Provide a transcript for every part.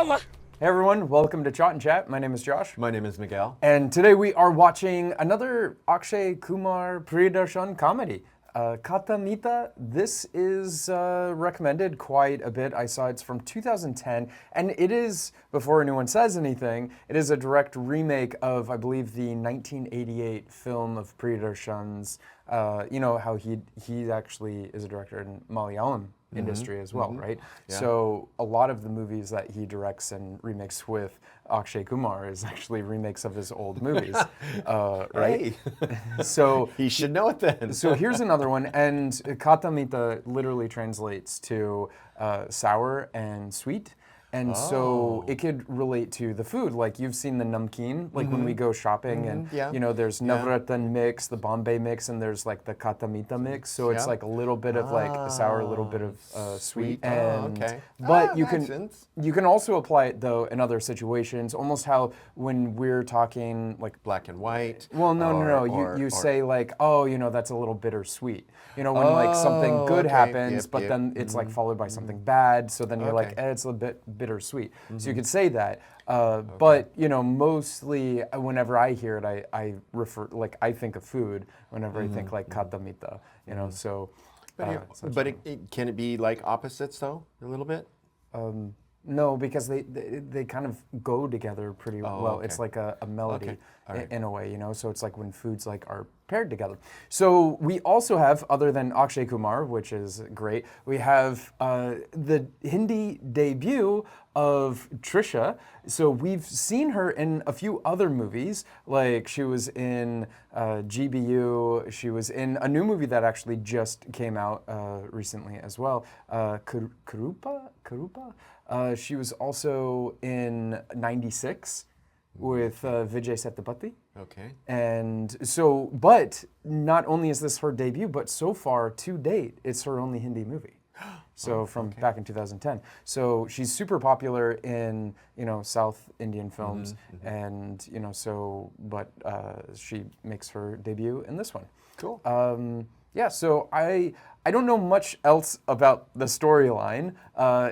हुआ? Hey everyone, welcome to Chot and Chat. My name is Josh. My name is Miguel. And today we are watching another Akshay Kumar Priyadarshan comedy. Kata Mita, this is recommended quite a bit. I saw it's from 2010, and it is, before anyone says anything, it is a direct remake of, I believe, the 1988 film of Priyadarshan's. You know how he actually is a director in Malayalam industry as well, right? Yeah. So a lot of the movies that he directs and remakes with Akshay Kumar is actually remakes of his old movies, right? Hey. So He should know it then. so here's another one, and Kata Mita literally translates to sour and sweet. And so it could relate to the food. Like you've seen the namkeen, like when we go shopping and, Yeah. you know, there's Navratan mix, the Bombay mix, and there's like the Kata Mita mix. So it's Yeah. like a little bit of like sour, a little bit of sweet. Oh, And, okay. But you makes can sense. you can also apply it though in other situations, almost how when we're talking like Black and white. well, no. You say like, oh, you know, that's a little bittersweet. You know, when like something good okay. happens, Yep, but yep. then it's like followed by something bad. So then you're like, Okay. it's a bit bittersweet. So you could say that. But you know, mostly whenever I hear it, I refer like I think of food whenever I think like kata mita. You know, so. But can it be like opposites though, a little bit? No, because they kind of go together pretty well. okay. It's like a melody Okay. All right. in a way, you know. So it's like when foods like are paired together. So we also have, other than Akshay Kumar, which is great, we have the Hindi debut of Trisha. So we've seen her in a few other movies, like she was in GBU. She was in a new movie that actually just came out recently as well, Karupa. She was also in 96 with Vijay Sethupathi. Okay. And so, but not only is this her debut, but so far to date, it's her only Hindi movie. So from back in 2010. So she's super popular in, you know, South Indian films. And, you know, so, but she makes her debut in this one. Cool. Yeah, so I don't know much else about the storyline,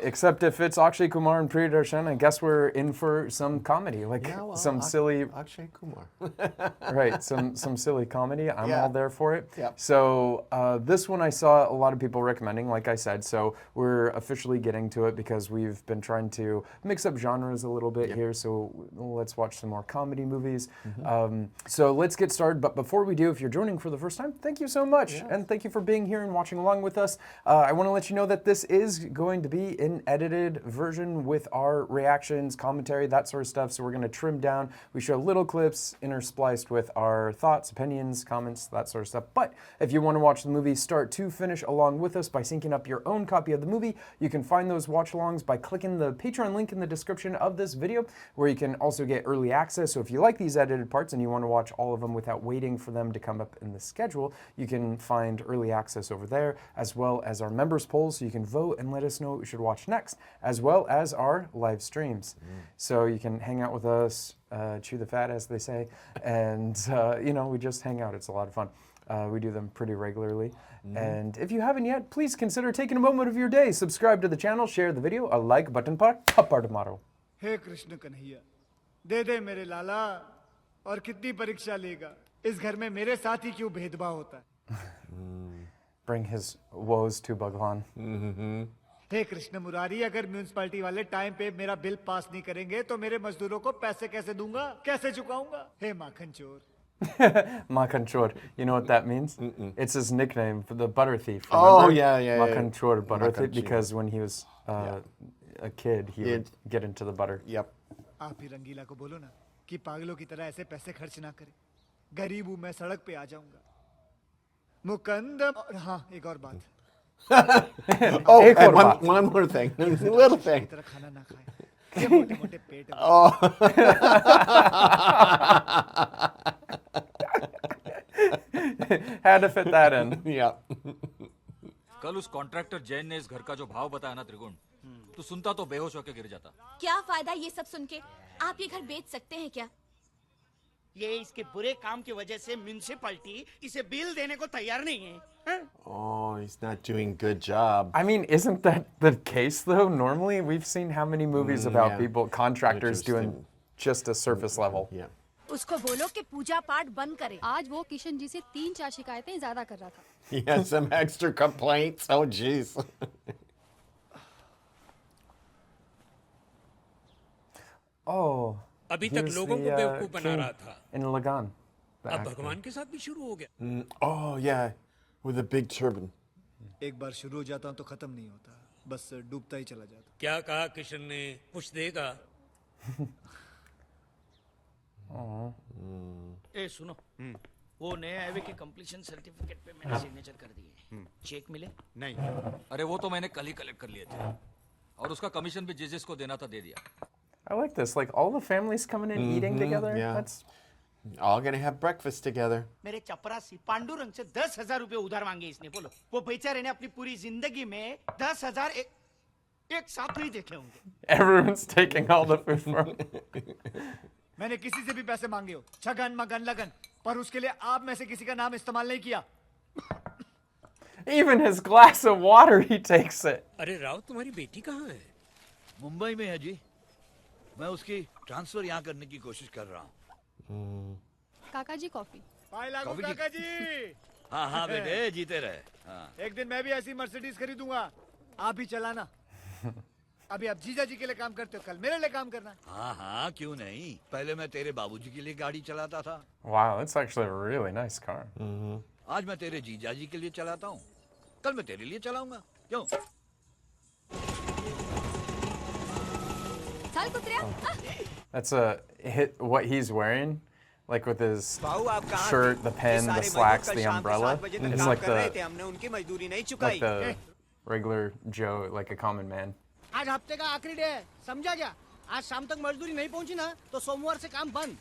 except if it's Akshay Kumar and Priyadarshan, I guess we're in for some comedy, like Yeah, well, some silly, Akshay Kumar. right? Some silly comedy. I'm Yeah. all there for it. Yep. So this one I saw a lot of people recommending, like I said. So we're officially getting to it because we've been trying to mix up genres a little bit here. So let's watch some more comedy movies. So let's get started. But before we do, if you're joining for the first time, thank you so much, and thank you for being here and watching along with us. I want to let you know that this is going to be an edited version with our reactions, commentary, that sort of stuff. So we're going to trim down. We show little clips interspliced with our thoughts, opinions, comments, that sort of stuff. But if you want to watch the movie start to finish along with us by syncing up your own copy of the movie, you can find those watch-alongs by clicking the Patreon link in the description of this video, where you can also get early access. So if you like these edited parts and you want to watch all of them without waiting for them to come up in the schedule, you can find early access over there, as well as our members polls, so you can vote and let us know what we should watch next, as well as our live streams. So you can hang out with us, chew the fat, as they say, and you know, we just hang out. It's a lot of fun. We do them pretty regularly. And if you haven't yet, please consider taking a moment of your day. Subscribe to the channel, share the video, a like button पर थप्पड़ मारो. हे कृष्ण कन्हैया, दे दे मेरे लाला, और कितनी परीक्षा लेगा? इस घर में मेरे साथ ही क्यों भेदभाव होता है? Bring his woes to Bhagwan. हे कृष्ण मुरारी, अगर म्युनिसिपैलिटी वाले टाइम पे मेरा बिल पास नहीं करेंगे तो मेरे मजदूरों को पैसे कैसे दूंगा, कैसे चुकाऊंगा? हे माखन चोर. Makhan Chor. You know what that means? It's his nickname for the butter thief. Oh, remember? yeah. Makhan Chor, butter Makhan thief, Chor. because when he was a kid, he would get into the butter. Yep. आप ही रंगीला को बोलो ना कि पागलों की तरह ऐसे पैसे खर्च ना करे. गरीब हूं मैं, सड़क पे आ जाऊंगा. मुकंदम. और हाँ, एक और बात. Oh, एक और and बात. one more thing. Little thing. की तरह खाना ना खाए. ये मोटे-मोटे पेट में. Had to fit that in. Yeah. कल उस कॉन्ट्रैक्टर जैन ने इस घर का जो भाव बताया ना त्रिगुण, तो सुनता तो बेहोश होकर गिर जाता. क्या फायदा ये सब सुन के? आप ये घर बेच सकते हैं क्या? ये इसके बुरे काम की वजह से म्युनिसिपैलिटी इसे बिल देने को तैयार नहीं है. हाँ? Oh, Oh, he's not doing good job. I mean, isn't that the case though? Normally, we've seen how many movies about yeah. people, contractors doing Interesting. just a surface level. Yeah. उसको बोलो कि पूजा पाठ बंद करे। आज वो किशन जी से 3-4 शिकायतें ज्यादा कर रहा था। He has some extra complaints. Oh, jeez. Oh, अभी तक here's लोगों को the, बेवकूफ बना king रहा था। in Lagan. the अब actor. भगवान के साथ भी शुरू हो गया। Oh, yeah. With a big turban. एक बार शुरू हो जाता हूँ तो खत्म नहीं होता, बस डूबता ही चला जाता। क्या कहा किशन ने? कुछ देगा? ए सुनो, वो नए हाईवे के कंप्लीशन सर्टिफिकेट पे मैंने सिग्नेचर कर दिए। चेक मिले? नहीं, अरे वो तो मैंने कल ही कलेक्ट कर लिए थे और उसका कमीशन भी जिसको देना था दे दिया। I like this. Like all the families coming in eating together. yeah. That's All gonna have breakfast together. मेरे चपरासी पांडुरंग से 10,000 रुपए उधार मांगे इसने। बोलो, वो बेचारे ने अपनी पूरी जिंदगी में 10,000 एक साथ नहीं देखे होंगे। everyone's taking all the food from. मैंने किसी से भी पैसे मांगे हो, छगन मगन लगन, पर उसके लिए आप में से किसी का नाम इस्तेमाल नहीं किया। Even his glass of water, he takes it. अरे राव, तुम्हारी बेटी कहाँ है? मुंबई में है जी। मैं उसकी ट्रांसफर यहाँ करने की कोशिश कर रहा हूँ। काका जी कॉफी। पाए लागू कॉफी की- काका जी। हाँ हाँ बेटे, जीते रहे। हाँ। एक दिन मैं भी ऐसी मर्सिडीज खरीदूंगा, आप ही चलाना। अभी आप जीजा जी के लिए काम करते हो, कल मेरे लिए काम करना। हाँ हाँ, क्यों नहीं। पहले मैं तेरे बाबूजी के लिए गाड़ी चलाता था, Wow, that's actually a really nice car. आज मैं तेरे जीजा जी के लिए चलाता हूँ, कल मैं तेरे लिए चलाऊंगा। क्यों? चल कुतरिया। That's a hit. What he's wearing, like with his shirt, the pen, the slacks, the umbrella. It's like the regular Joe, like a common man. आज हफ्ते का आखिरी डे है, समझा क्या? आज शाम तक मजदूरी नहीं पहुंची ना, तो सोमवार से काम बंद।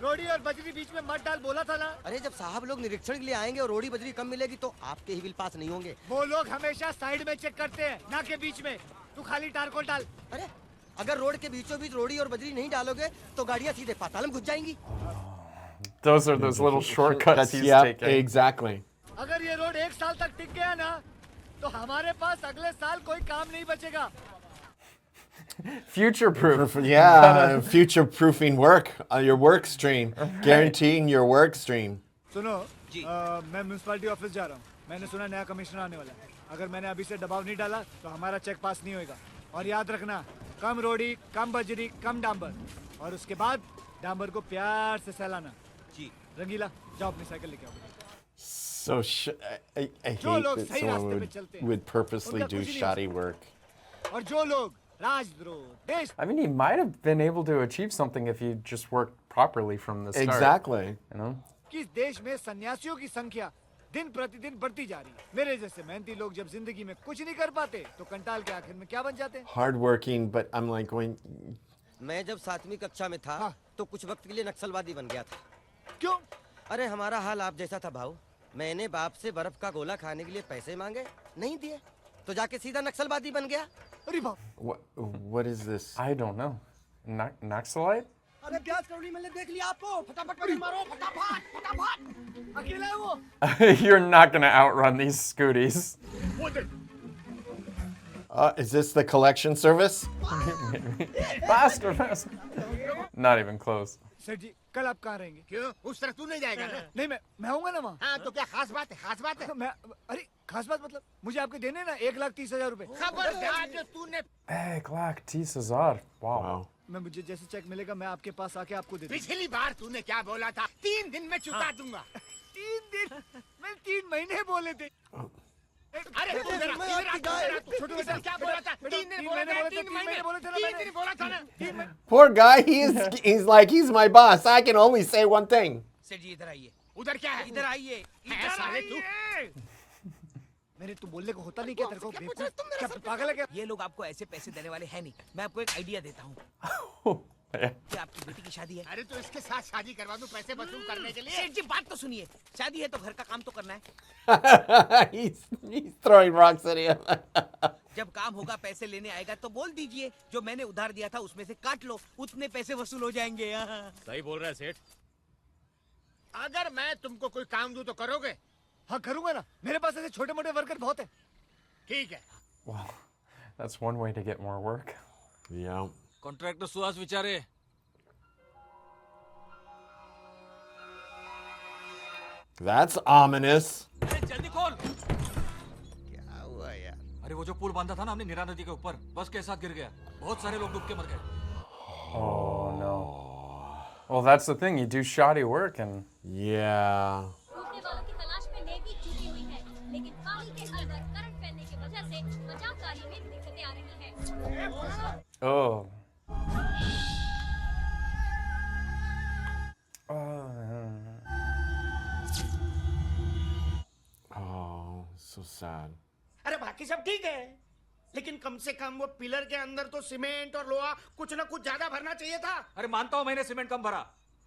रोडी और बजरी बीच में मत डाल, बोला था ना। अरे जब साहब लोग निरीक्षण के लिए आएंगे और रोड़ी बजरी कम मिलेगी तो आपके ही बिल पास नहीं होंगे। वो लोग हमेशा साइड में चेक करते हैं, ना के बीच में। तू खाली टारकोल डाल। अरे अगर रोड के बीचों बीच रोड़ी और बजरी नहीं डालोगे तो गाड़ियां सीधे पाताल में घुस जाएंगी। Those are those little shortcuts That's, he's yeah, taking. exactly. अगर ये रोड एक साल तक टिक गया ना, तो हमारे पास अगले साल कोई काम नहीं बचेगा। Future proof. Yeah, future proofing work, your work stream, guaranteeing your work stream. सुनो, मैं म्युनिसिपैलिटी ऑफिस जा रहा हूँ। मैंने सुना नया कमिश्नर आने वाला है। अगर मैंने अभी से दबाव नहीं डाला तो हमारा चेक पास नहीं होएगा। और याद रखना, कम रोड़ी, कम बजरी, कम डांबर, और उसके बाद डांबर को प्यार से सहलाना। जी। रंगीला, जाओ अपनी साइकिल लेके आओ। So I hate जो लोग that सही someone रास्ते पे चलते हैं, would purposely उनका do कुछ नहीं shoddy work. और जो लोग राजद्रोह, देश I mean, he might have been able to achieve something if he just worked properly from the start. Exactly. You know? किस देश में सन्यासियों की संख्या दिन प्रतिदिन बढ़ती जा रही है। मेरे जैसे मेहनती लोग जब जिंदगी में कुछ नहीं कर पाते तो कंटाल के आखिर में क्या बन जाते हैं? Hardworking, but I'm like going. मैं जब 7वीं कक्षा में था हाँ। तो कुछ वक्त के लिए नक्सलवादी बन गया था। क्यों? अरे हमारा हाल आप जैसा था भाऊ। मैंने बाप से बर्फ का गोला खाने के लिए पैसे मांगे, नहीं दिए, तो जाके सीधा नक्सलवादी बन गया। अरे बाप, What is this? I don't know. Naxalite? अरे गैस करोड़ी मैंने देख लिया आपको, फटाफट करोड़ी मारो, फटाफट फटाफट। अकेला है वो? You're not gonna outrun these scooties. Is this the collection service? Faster, faster. Not even close. Sir ji, कल आप कहाँ रहेंगे? क्यों? उस तरह तू नहीं जाएगा ना? नहीं, मैं आऊंगा ना वहाँ। हाँ, तो क्या खास बात है? खास बात है? मैं, अरे खास बात मतलब मुझे आपके देने ना 1,30,000 रुपए। खबरदार जो तूने 1,30,000. Wow. Wow. मैं मुझे जैसे चेक मिलेगा मैं आपके पास आके आपको दे दूंगा। पिछली बार तूने क्या बोला था? 3 दिन में चुका दूंगा। 3 दिन? मैं 3 महीने बोले थे। अरे तू छोटू बेटा क्या बोला था? 3 दिन बोला था, 3 महीने बोले थे ना। 3 दिन बोला था ना। Poor guy. He's like he's my boss. I can only say one thing. सेठ जी इधर आइए। उधर क्या है? इधर आइए। साले तू। मेरे तू बोलने को होता नहीं क्या तेरे को? बेवकूफ, क्या पागल है क्या? ये लोग आपको ऐसे पैसे देने वाले हैं नहीं। मैं आपको एक आइडिया देता हूँ। क्या आपकी बेटी की शादी है? अरे तो इसके साथ शादी करवा दूं पैसे वसूल करने के लिए। सेठ जी बात तो सुनिए, शादी है तो घर का काम तो करना है। he's throwing rocks at him. जब काम होगा पैसे लेने आएगा तो बोल दीजिए जो मैंने उधार दिया था उसमें से काट लो, उतने पैसे वसूल हो जाएंगे। सही बोल रहा है सेठ। अगर मैं तुमको कोई काम दूं तो करोगे? हाँ करूंगा ना, मेरे पास ऐसे छोटे मोटे वर्कर बहुत है। ठीक है। Well, that's one way to get more work. Yeah. Contractor Suhas विचारे That's ominous. जल्दी खोल। क्या हुआ यार? अरे वो जो पुल बांधा था ना हमने नीरा नदी के ऊपर, बस के साथ गिर गया, बहुत सारे लोग डूब के मर गए। Oh no. Well, that's the thing. You do shoddy work, and Yeah. डूबने वालों की तलाश में नेवी जुटी हुई है, लेकिन पानी के अंदर करंट फैलने की वजह से बचाव कार्य में दिक्कतें आ रही हैं। oh. Oh, so sad. अरे बाकी सब ठीक है, लेकिन कम से कम वो पिलर के अंदर तो सीमेंट और लोहा कुछ ना कुछ ज्यादा भरना चाहिए था। अरे मानता हूँ मैंने सीमेंट कम भरा,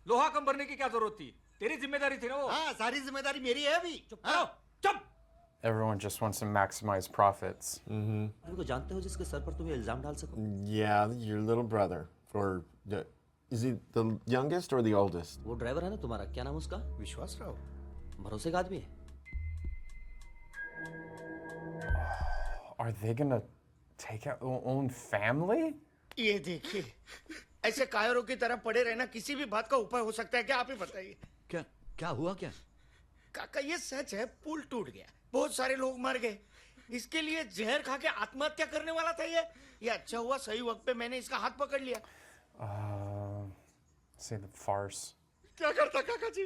लोहा कम भरने की क्या जरूरत थी? तेरी जिम्मेदारी थी ना वो। हाँ, सारी जिम्मेदारी मेरी है अभी। चुप करो, चुप। Everyone just wants to maximize profits. उनको जानते हो जिसके सर पर तुम ये इल्जाम डाल सको? Yeah, your little brother. Or is he the youngest or the oldest? वो ड्राइवर है ना तुम्हारा, क्या नाम उसका? विश्वास राव। भरोसे का आदमी है। Are they gonna take out their own family? ये देखिए, ऐसे कायरों की तरह पड़े रहना किसी भी बात का उपाय हो सकता है क्या? आप ही बताइए। क्या क्या हुआ क्या? काका ये सच है, पुल टूट गया, बहुत सारे लोग मर गए, इसके लिए जहर खा के आत्महत्या करने वाला था ये अच्छा हुआ सही वक्त पे मैंने इसका हाथ पकड़ लिया। Say the farce. क्या करता काका जी,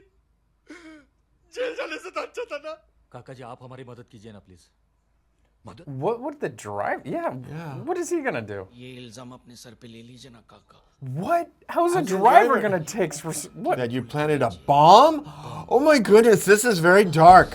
जेल जाने से तो अच्छा था ना। काका जी आप हमारी मदद कीजिए ना please. What would the drive? Yeah. What is he gonna do? ये इल्जाम अपने सर पे ले लीजिए ना काका। What? How's a How's the driver driver- gonna take? What? That you planted a bomb? Oh my goodness, this is very dark.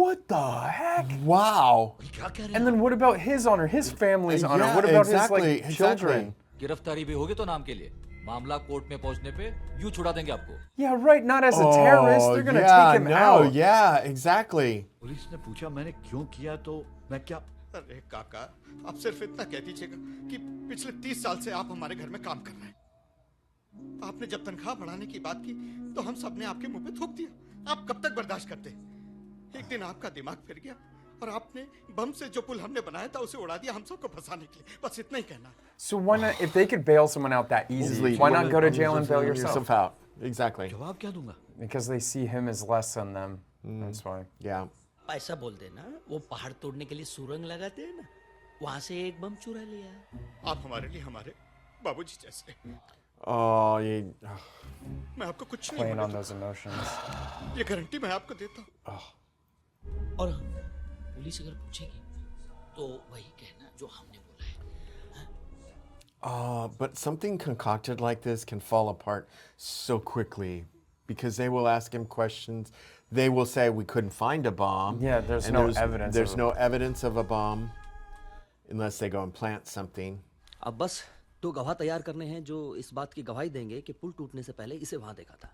What the heck? Wow. क्या कह रहे And then what about his honor, his family's honor? Yeah, What about exactly, his like children? गिरफ्तारी भी होगी तो नाम के लिए, मामला कोर्ट में पहुंचने पे यूं छुड़ा देंगे आपको। Yeah, right. Not as a terrorist. They're gonna take him no, out. yeah, exactly. Police ने पूछा मैंने क्यों किया तो मैं क्या? अरे काका, आप सिर्फ इतना कह दीजिएगा कि पिछले 30 साल से आप हमारे घर में काम कर रहे हैं। आपने जब तनख्वाह बढ़ाने की बात की तो हम सब ने आपके मुंह पे थूक दिया। आप कब तक बर्दाश्त करते? एक दिन आपका दिमाग फिर गया और आपने बम से जो पुल हमने बनाया था उसे उड़ा दिया हम सबको फंसाने के लिए। बस इतना ही कहना। So why not? If they could bail someone out that easy, why not go to jail and bail yourself? out. Exactly. जवाब क्या दूंगा? Because they see him as less than them. That's why. Yeah. ऐसा बोल देना, वो पहाड़ तोड़ने के लिए सुरंग लगाते हैं ना, वहां से एक बम चुरा लिया। आप हमारे लिए हमारे बाबूजी जैसे। Oh, मैं आपको कुछ नहीं Playing on बोलूंगा। those emotions. ये गारंटी मैं आपको देता हूँ। और पुलिस अगर पूछेगी तो वही कहना जो हमने बोला है। but something concocted like this can fall apart so quickly because they will ask him questions. They will say we couldn't find a bomb. Yeah, there's and no evidence There's of no evidence of a bomb unless they go and plant something. अब बस 2 गवाह तैयार करने हैं जो इस बात की गवाही देंगे कि पुल टूटने से पहले इसे वहां देखा था।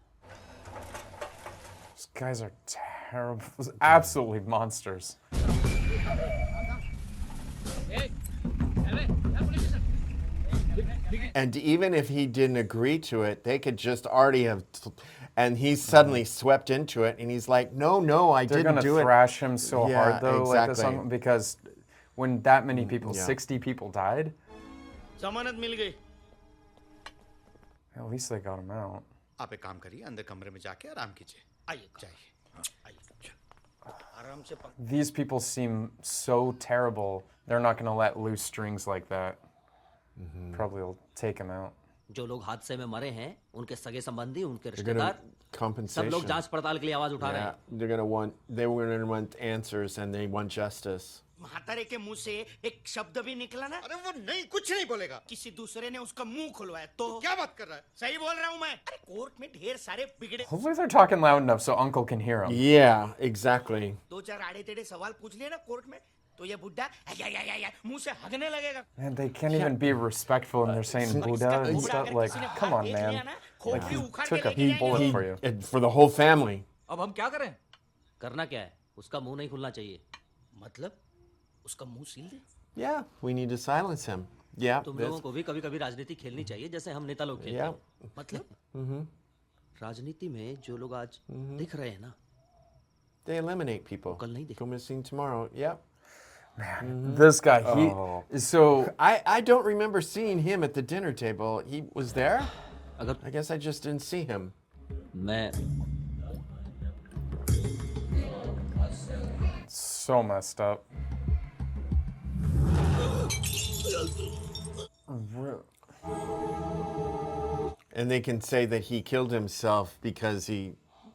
These guys are terrible. Absolutely monsters. And even if he didn't agree to it, they could just already have. And he's suddenly swept into it, and he's like, "No, no, I They're didn't gonna do it." thrash him so Yeah, hard though, like this exactly. one, because when that many people, yeah. 60 people died, जमानत मिल गई। at least they got him out. आप एक काम करिए, अंदर कमरे में जाके आराम कीजिए। आइए, जाइए, आइए। आराम से These people seem so terrible. They're not gonna let loose strings like that. Probably will take him out. जो लोग हादसे में मरे हैं, उनके सगे संबंधी, उनके They're gonna रिश्तेदार, सब compensation. लोग जांच पड़ताल के लिए आवाज उठा रहे Yeah, हैं। they're gonna want. They were gonna want answers, and they want justice. महातारे के मुंह से एक शब्द भी निकला ना? अरे वो नहीं, कुछ नहीं बोलेगा। किसी दूसरे ने उसका मुंह खुलवाया तो क्या बात कर रहा है? सही बोल रहा हूँ मैं। अरे कोर्ट में ढेर सारे बिगड़े Hopefully they're talking loud enough so Uncle can hear them. Yeah, exactly. 2-4 आड़े टेढ़े सवाल पूछ लिए ना कोर्ट में, तो ये बुड्ढा या मुंह से हगने लगेगा। Man, they can't even be respectful and they're saying Buddha and stuff. Like, come on, man. Like, he took a bullet for you. And for the whole family. अब हम क्या करें? करना क्या है? उसका मुंह नहीं खुलना चाहिए। मतलब उसका मुंह seal they? Yeah, we need to silence him. Yeah. तुम लोगों को भी कभी-कभी राजनीति खेलनी चाहिए जैसे हम नेता लोग खेलते Yeah. हैं। मतलब राजनीति में जो लोग आज दिख रहे हैं ना, They eliminate people. Go missing tomorrow. Yep. This guy, Oh. so I don't remember seeing him at the dinner table. He was there? I guess I just didn't see him. मैं so messed up. And they can say that he killed himself because he,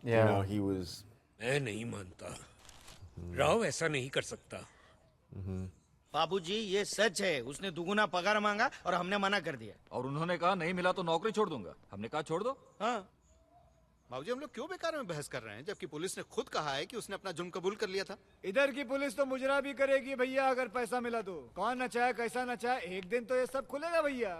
Yeah. you know, he was. मैं नहीं मानता राव ऐसा नहीं कर सकता बाबूजी ये सच है, उसने दुगुना पगार मांगा और हमने मना कर दिया। और उन्होंने कहा नहीं मिला तो नौकरी छोड़ दूंगा। हमने कहा छोड़ दो। हाँ बाबूजी हम लोग क्यों बेकार में बहस कर रहे हैं जबकि पुलिस ने खुद कहा है कि उसने अपना जुर्म कबूल कर लिया था। इधर की पुलिस तो मुजरा भी करेगी भैया अगर पैसा मिला तो। कौन नचाए कैसा नचाए, एक दिन तो ये सब खुलेगा भैया।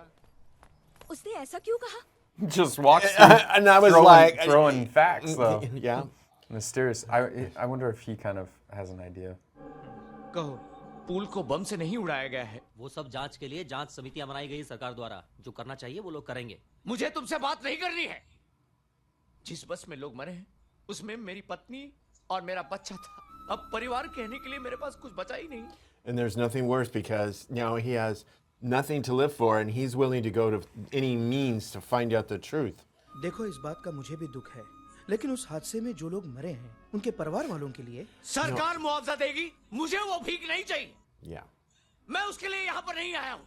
उसने ऐसा क्यों कहा? Just walks And I was like, throwing facts though. Yeah. Mysterious. I wonder if he kind of has an idea. कहो पुल को बम से नहीं उड़ाया गया है। वो सब जांच के लिए जांच समितियां बनाई गई सरकार द्वारा। जो करना चाहिए वो लोग करेंगे। मुझे तुमसे बात नहीं करनी है। जिस बस में लोग मरे हैं उसमें मेरी पत्नी और मेरा बच्चा था। अब परिवार कहने के लिए मेरे पास कुछ बचा ही नहीं। And there's nothing worse because now he has nothing to live for and he's willing to go to any means to find out the truth. देखो इस बात का मुझे भी दुख है, लेकिन उस हादसे में जो लोग मरे हैं उनके परिवार वालों के लिए सरकार मुआवजा देगी, मुझे वो भीख नहीं चाहिए। Yeah. मैं उसके लिए यहाँ पर नहीं आया हूँ।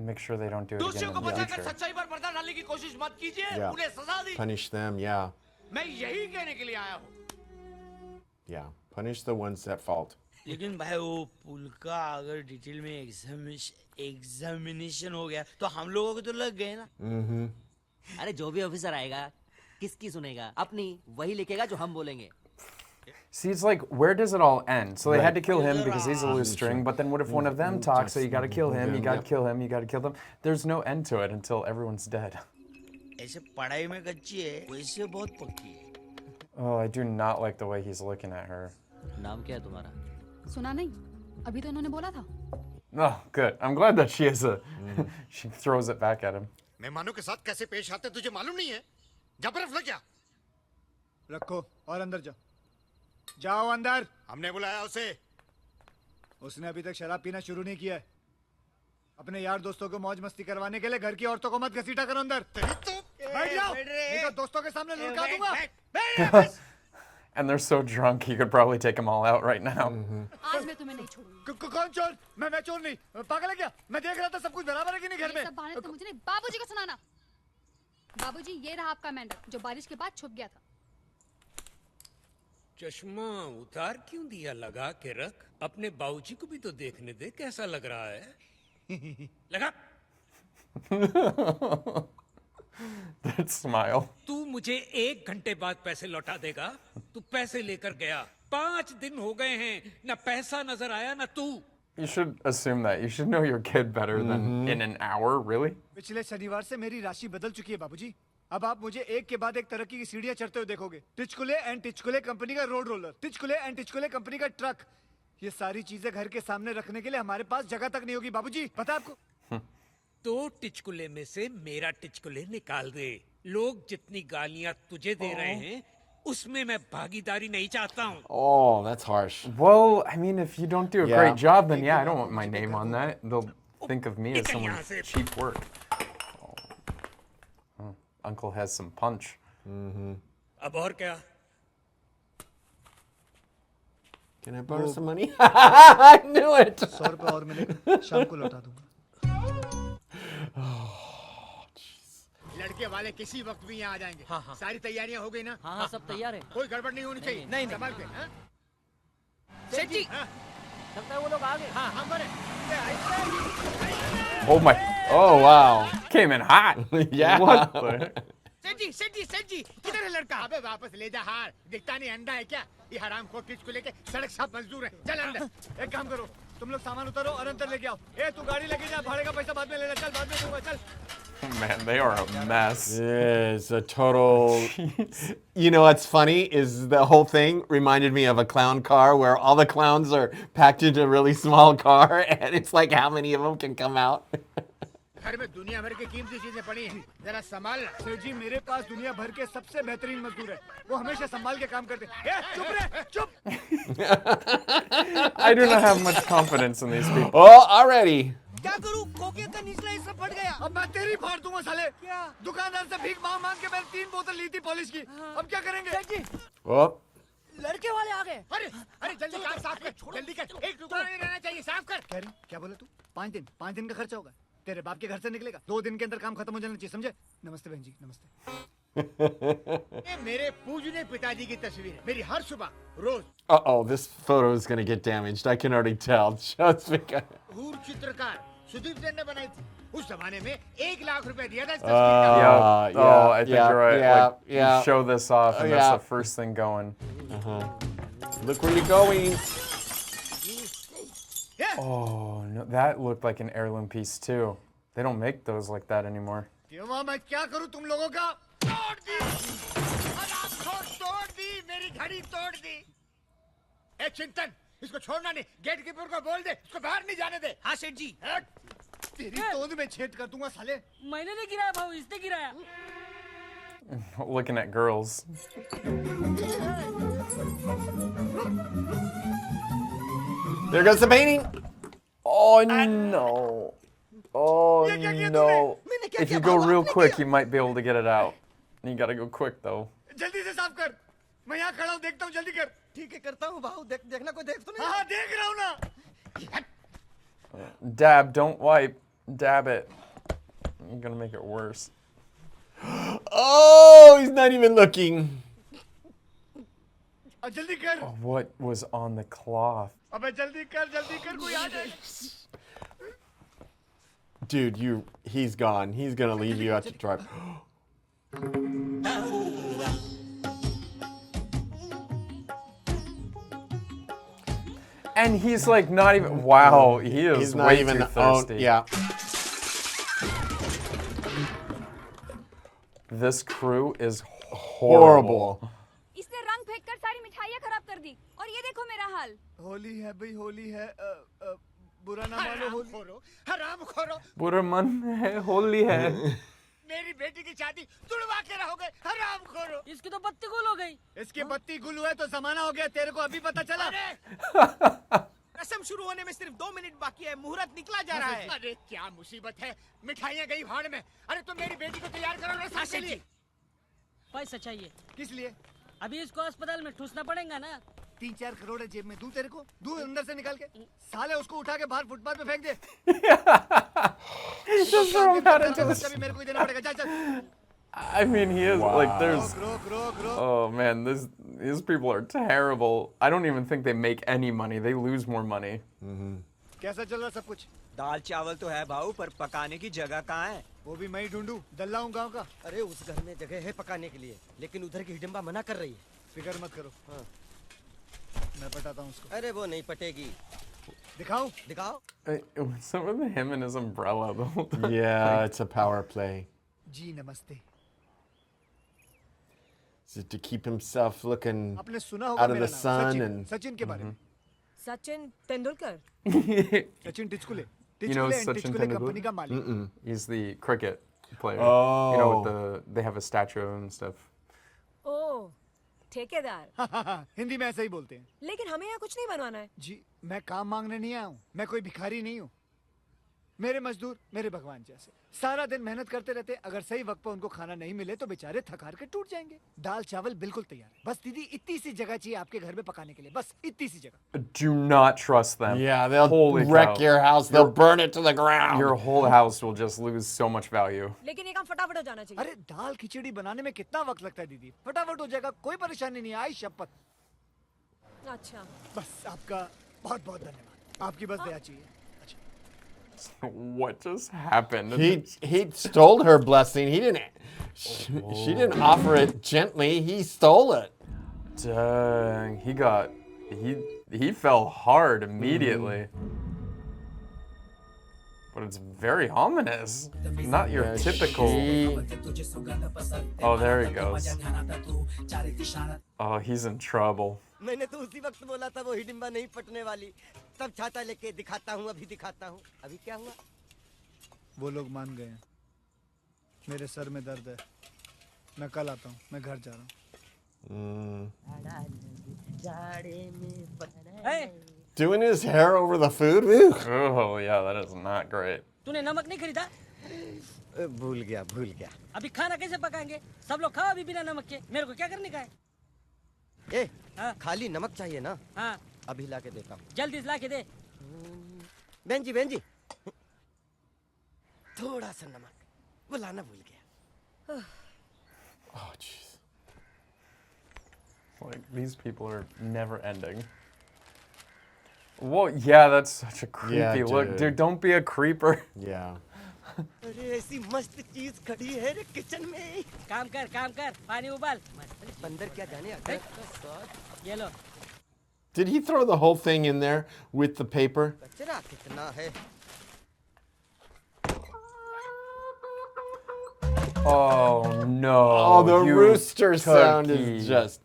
Make sure they don't do it again दोषियों in को the बचाकर future. सच्चाई पर पर्दा डालने की कोशिश मत कीजिए। Yeah. उन्हें सजा दी। Punish them, yeah. मैं यही कहने के लिए आया हूँ। Yeah. Punish the ones at fault. लेकिन भाई वो पुल का अगर डिटेल में एग्जामिनेशन हो गया तो हम लोगों को तो लग गए ना। अरे जो भी ऑफिसर आएगा किसकी सुनेगा? अपनी वही लिखेगा जो हम बोलेंगे। See, it's like, where does it all end? So they Right. had to kill him because he's a loose string, but then what if one of them talks, so you gotta kill him, you gotta Yep. kill him, you gotta kill them. There's no end to it until everyone's dead. ऐसे पढ़ाई में कच्ची है, वैसे बहुत पक्की है। Oh, I do not like the way he's looking at her. नाम क्या है तुम्हारा? सुना नहीं? अभी तो इन्होंने बोला था। Oh, good. I'm glad that she is a. She throws it back at him. मेहमानों के साथ कैसे पेश आते तुझे मालूम नहीं है? जा बर्फ लग जा। रखो और अंदर जाओ। जाओ अंदर। हमने बुलाया उसे। उसने अभी तक शराब पीना शुरू नहीं किया है। अपने यार दोस्तों को मौज मस्ती करवाने के लिए घर की औरतों को मत घसीटा करो अंदर। बैठ जाओ, नहीं तो दोस्तों के सामने लुढ़का दूंगा। And they're so drunk, he could probably take them all out right now. आज मैं तुम्हें नहीं छोड़ूंगी। कौन चोर? मैं चोर नहीं। पागल है क्या? मैं देख रहा था सब कुछ बराबर है कि नहीं घर में। ये सब बहाने तो मुझे नहीं, बाबूजी को सुनाना। बाबूजी ये रहा आपका मेंढक जो बारिश के बाद छुप गया था। चश्मा उतार क्यों दिया? लगा के रख। अपने बाबूजी को भी तो देखने दे कैसा लग रहा है। लगा। That smile. तू मुझे 1 घंटे बाद पैसे लौटा देगा। तू पैसे लेकर गया, 5 दिन हो गए हैं, ना पैसा नजर आया ना तू। You should assume that. You should know your kid better than in an hour, really? पिछले शनिवार से मेरी राशि बदल चुकी है बाबूजी। अब आप मुझे एक के बाद एक तरक्की की सीढ़ियां चढ़ते हुए देखोगे। टिचकुले एंड टिचकुले कंपनी का road roller, Tichkule and Tichkule company का ट्रक, ये सारी चीजें घर के सामने रखने के लिए हमारे पास जगह तक नहीं होगी बाबूजी। पता है आपको? तो टिचकुले में से मेरा टिचकुले निकाल दे। लोग जितनी गालियां तुझे दे रहे हैं उसमें मैं भागीदारी नहीं चाहता हूँ। Oh, that's harsh. Well, I mean, if you don't do a Yeah. great job, then yeah, I don't want my name on that. They'll think of me as निकल यहाँ someone से। cheap work. Oh, Uncle has some punch. अब और क्या? Can I borrow some money? I knew it. 100 रुपए और मिलेगा, शाम को लौटा दूंगा। लड़के वाले किसी वक्त भी यहाँ आ जाएंगे। हाँ। सारी तैयारियां हो गई ना? हाँ सब तैयार है। कोई गड़बड़ नहीं होनी चाहिए। नहीं। संभाल के। हाँ? सेठ जी, लगता है वो लोग आ गए। हाँ हम बने। Oh my! Oh, wow. Came in hot. Yeah. What? the- सेठ जी, किधर है लड़का? अबे वापस ले जा हार। दिखता नहीं अंधा है क्या? ये हराम खोर टिचकुले के सड़क साफ मजदूर है। चल अंदर। एक काम करो, तुम लोग सामान उतारो और अंदर लेके आओ। ए तू गाड़ी लेके जा, भाड़े का पैसा बाद में लेना। चल बाद में दूंगा। चल। Man, they are a mess. It's a total. You know what's funny is the whole thing reminded me of a clown car where all the clowns are packed into a really small car and it's like how many of them can come out. घर में दुनिया भर की कीमती चीजें पड़ी हैं, जरा संभाल। सेठ जी मेरे पास दुनिया भर के सबसे बेहतरीन मजदूर है, वो हमेशा संभाल के काम करते हैं। चुप रहे, चुप। I do not have much confidence in these people. Oh, already. क्या करूं? खोके का निचला हिस्सा फट गया। अब मैं तेरी फाड़ दूंगा साले। क्या? दुकानदार से भीख मांग मांग के मैंने 3 बोतल ली थी पॉलिश की। अब क्या करेंगे? सेठ जी, Oh, लड़के वाले आ गए। अरे अरे जल्दी कार साफ कर, जल्दी कर, एक टुकड़ा नहीं रहना चाहिए, साफ कर। कह रही क्या बोला तू? 5 दिन का खर्चा होगा, तेरे बाप के घर से निकलेगा। 2 दिन के अंदर काम खत्म हो जाना चाहिए, समझे? नमस्ते बहन जी, नमस्ते। ये मेरे पूजने पिताजी की तस्वीर है, मेरी हर सुबह रोज। uh-oh, this photo is going to get damaged. I can already tell. Just because. हूर चित्रकार सुदीप जैन ने बनाई थी। उस जमाने में 1 लाख रुपए दिया था इस Yeah. तस्वीर का। Oh, I think you're right. Like, you yeah. show this off, and Yeah. that's the first thing going. Look where you're going. Oh no, that looked like an heirloom piece too. They don't make those like that anymore. क्यों माँ, मैं क्या करूँ तुम लोगों का? तोड़ दी, हरामखोर तोड़ दी, मेरी घड़ी तोड़ दी। ए चिंतन, इसको छोड़ना नहीं, गेट कीपर को बोल दे, इसको बाहर नहीं जाने दे। हाँ सेठ जी। हट। तेरी तोंद में छेद कर दूंगा साले। मैंने नहीं गिराया भाऊ, इसने गिराया। Looking at girls. There goes the painting. Oh no. Oh no. If you go real quick, you might be able to get it out. You gotta go quick though. जल्दी से साफ कर। मैं यहाँ खड़ा हूँ, देखता हूँ, जल्दी कर। ठीक है करता हूँ भाऊ, देखना कोई देख तो नहीं। हाँ देख रहा हूँ ना। Dab, don't wipe. Dab it. You're gonna make it worse. Oh, he's not even looking. जल्दी कर। Oh, what was on the cloth? अबे जल्दी कर, कोई आ जाए। Dude, he's gone. He's gonna leave you out to dry. And he's like not even. Wow, he is He's not way even too thirsty. yeah. This crew is Horrible. horrible. इसने रंग फेंककर सारी मिठाइयाँ खराब कर दी और ये देखो मेरा हाल। होली है भाई, होली है। बुरा ना मानो, होली। हरामखोरो, बुरा मन है, होली है. मेरी बेटी की शादी तुड़वा के रहोगे, हरामखोरो। इसकी तो बत्ती गुल हो गई। इसकी बत्ती गुल हुआ है तो जमाना हो गया, तेरे को अभी पता चला? रस्म शुरू होने में सिर्फ 2 मिनट बाकी है, मुहूर्त निकला जा रहा है। अरे क्या मुसीबत है, मिठाइयाँ गई भाड़ में। अरे तुम मेरी बेटी को तैयार करो रस्म के लिए। पैसा चाहिए। किस लिए? अभी इसको अस्पताल में ठूसना पड़ेगा ना। 3-4 करोड़ है जेब में, दूं तेरे को? दूं अंदर से निकाल के? साले उसको उठा के बाहर फुटपाथ पे फेंक दे। Just throw him out into भी मेरे को ही देना पड़ेगा, चल चल। I mean, he is like there's. रोक। Oh man, these people are terrible. I don't even think they make any money. They lose more money. कैसा चल रहा सब कुछ? दाल चावल तो है भाऊ, पर पकाने की जगह कहाँ है? वो भी मैं ही ढूंढूं, दल्ला हूँ गाँव का। अरे उस घर में जगह है पकाने के लिए, लेकिन उधर की हिडम्बा मना कर रही है। फिक्र मत करो, हाँ। मैं पटाता हूँ उसको। अरे वो नहीं पटेगी। दिखाओ। Some of him and his umbrella though. Yeah, it's a power play. जी नमस्ते। To keep himself looking आपने सुना होगा out of मेरा the नाम, sun सचिन, and सचिन के बारे में। Sachin Tendulkar. Sachin Tichkule. You know Tichkule and Sachin Tichkule company का Tendulkar? मालिक। He's the cricket player. You know, with Oh. they have a statue of him and stuff. ओह, ठेकेदार। हिंदी में ऐसा ही बोलते हैं। लेकिन हमें यहाँ कुछ नहीं बनवाना है। जी मैं काम मांगने नहीं आया हूँ, मैं कोई भिखारी नहीं हूँ। मेरे मजदूर मेरे भगवान जैसे सारा दिन मेहनत करते रहते, अगर सही वक्त पर उनको खाना नहीं मिले तो बेचारे थक हार के टूट जाएंगे। दाल चावल बिल्कुल तैयार है, बस दीदी इतनी सी जगह चाहिए आपके घर में पकाने के लिए, बस इतनी सी जगह। Do not trust them. Yeah, they'll Holy wreck cow. your house. They'll burn it to the ground. Your whole house will just lose so much value. लेकिन ये काम फटाफट हो जाना चाहिए। अरे दाल खिचड़ी बनाने में कितना वक्त लगता है दीदी, फटाफट हो जाएगा, कोई परेशानी नहीं, आई शपथ। अच्छा। बस आपका बहुत बहुत धन्यवाद, आपकी बस दया चाहिए। What just happened? He stole her blessing. He didn't. She didn't offer it gently. He stole it. Dang, he fell hard immediately. But it's very ominous. Not your typical. Oh, there he goes. Oh, he's in trouble. मैंने तो उसी वक्त बोला था वो हिडिंबा नहीं पटने वाली, तब छाता लेके दिखाता हूँ, अभी दिखाता हूँ। अभी क्या हुआ? वो लोग मान गए हैं। मेरे सर में दर्द है, मैं कल आता हूँ, मैं घर जा रहा हूँ। Doing his hair over the food? Ew. Oh yeah, that is not great. तूने नमक नहीं खरीदा? भूल गया। अभी खाना कैसे पकाएंगे? सब लोग खाओ अभी बिना नमक के। मेरे को क्या करने का है? ए, खाली नमक चाहिए ना? हाँ। अभी ला के देता हूँ। जल्दी से ला के दे। बहन जी, थोड़ा सा नमक, वो लाना भूल गया। Oh, jeez. Like, these people are never ending. Whoa, yeah, that's such a creepy look. Dude, don't be a creeper. Yeah. अरे ऐसी मस्त चीज खड़ी है रे किचन में। काम कर, पानी उबाल। अंदर क्या जाने आता है? ये लो। Did he throw the whole thing in there with the paper? कचरा कितना है? Oh no. Oh, the you rooster sound turkey. is just.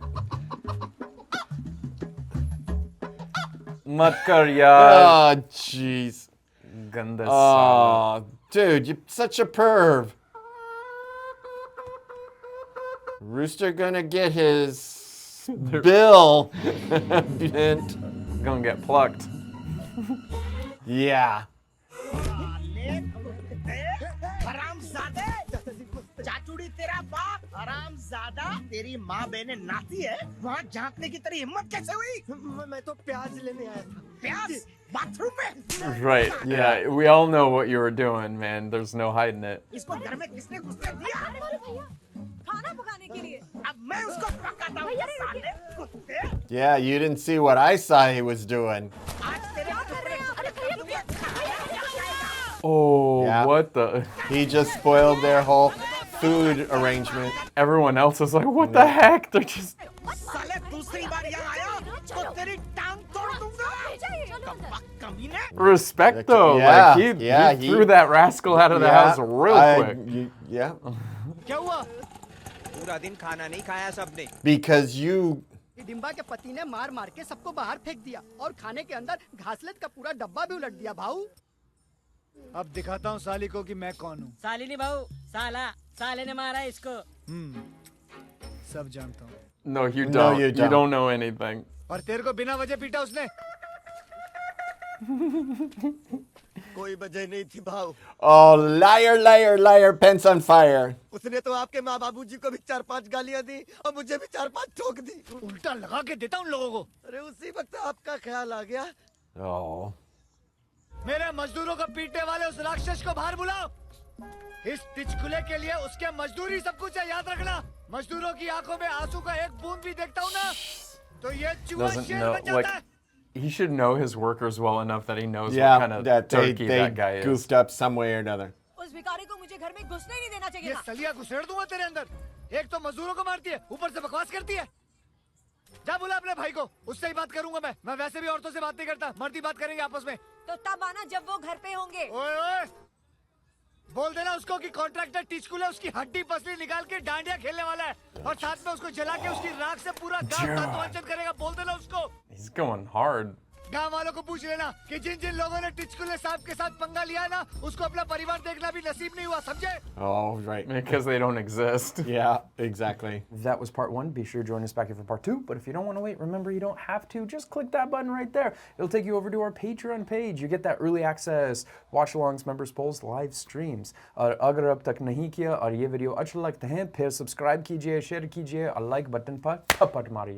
मत कर यार। Oh, jeez. गंदा Oh, dude, you're such a perv. Rooster gonna get his bill bent. Gonna get plucked. Yeah. चाचूड़ी तेरा बाप हरामजादा, तेरी माँ बहने नाती है, वहाँ झांकने की तेरी हिम्मत कैसे हुई? मैं तो प्याज लेने आया था। प्याज बाथरूम में? Right, yeah, we all know what you were doing, man. There's no hiding it. इसको घर में किसने घुसने दिया? खाना पकाने के लिए। अब मैं उसको पकाता हूँ साले कुत्ते। Yeah, you didn't see what I saw he was doing. आज तेरे Oh, Yeah. what the? He just spoiled their whole food arrangement. Everyone else is like, what the heck? They're just. साले दूसरी बार यहाँ आया तो तेरी टांग तोड़ दूंगा। कमीने। Respect though, Yeah, like yeah, he threw that rascal out of the house real quick. Yeah. क्या हुआ? पूरा दिन खाना नहीं खाया सबने। Because you. डिम्बा के पति ने मार के सबको बाहर फेंक दिया और खाने के अंदर घासलेट का पूरा डब्बा भी उलट दिया भाऊ। अब दिखाता हूँ साली को कि मैं कौन हूँ। साली नहीं भाऊ, साले ने मारा इसको। सब जानता हूँ। No, you No, don't. you You don't. don't know anything. और तेरे को बिना वजह पीटा उसने? कोई वजह नहीं थी भाव। Oh, liar, liar, liar, pants on fire. उसने तो आपके माँ बाबूजी को भी 4-5 गालियाँ दी और मुझे भी 4-5 ठोक दी। उल्टा लगा के देता उन लोगों को। अरे उसी वक्त आपका ख्याल आ गया। Oh. मेरे मजदूरों को पीटने वाले उस राक्षस को बाहर बुलाओ। इस तिचकुले के लिए उसके मजदूरी सब कुछ है, याद रखना। मजदूरों की आंखों में आंसू का एक बूंद भी देखता हूँ ना, तो ये चूहा Doesn't शेर know, बन like, जाता है। he should know his workers well enough that he knows Yeah, what kind of that turkey they that guy is. goofed up some way or another. उस भिखारी को मुझे घर में घुसने नहीं देना चाहिए ये था। सलिया घुसेड़ दूंगा तेरे अंदर। एक तो मजदूरों को मारती है, ऊपर से बकवास करती है। जा बुला अपने भाई को, उससे ही बात करूंगा मैं वैसे भी औरतों से बात नहीं करता, मर्द ही बात करेंगे आपस में। तो तब आना जब वो घर पे होंगे। ओए ओए, बोल देना उसको कि कॉन्ट्रैक्टर टिचकुल है, उसकी हड्डी पसली निकाल के डांडिया खेलने वाला है और साथ में उसको जला के उसकी राख से पूरा गांव तत्वंचन करेगा। बोल देना उसको। He's going hard. गांव वालों को पूछ लेना कि जिन जिन लोगों ने टिचकुले साहब के साथ पंगा लिया है ना, उसको अपना परिवार देखना भी नसीब नहीं हुआ, समझे? Oh, right. Because they don't exist. Yeah, exactly. That was part 1. Be sure to join us back here for part 2. But if you don't want to wait, remember you don't have to. Just click that button right there. It'll take you over to our Patreon page. You get that early access, watch-alongs, members polls, live streams. और अगर अब तक नहीं किया और ये video अच्छा लगता है, फिर सब्सक्राइब कीजिए, शेयर कीजिए और लाइक बटन पर थप्पड़ मारिए।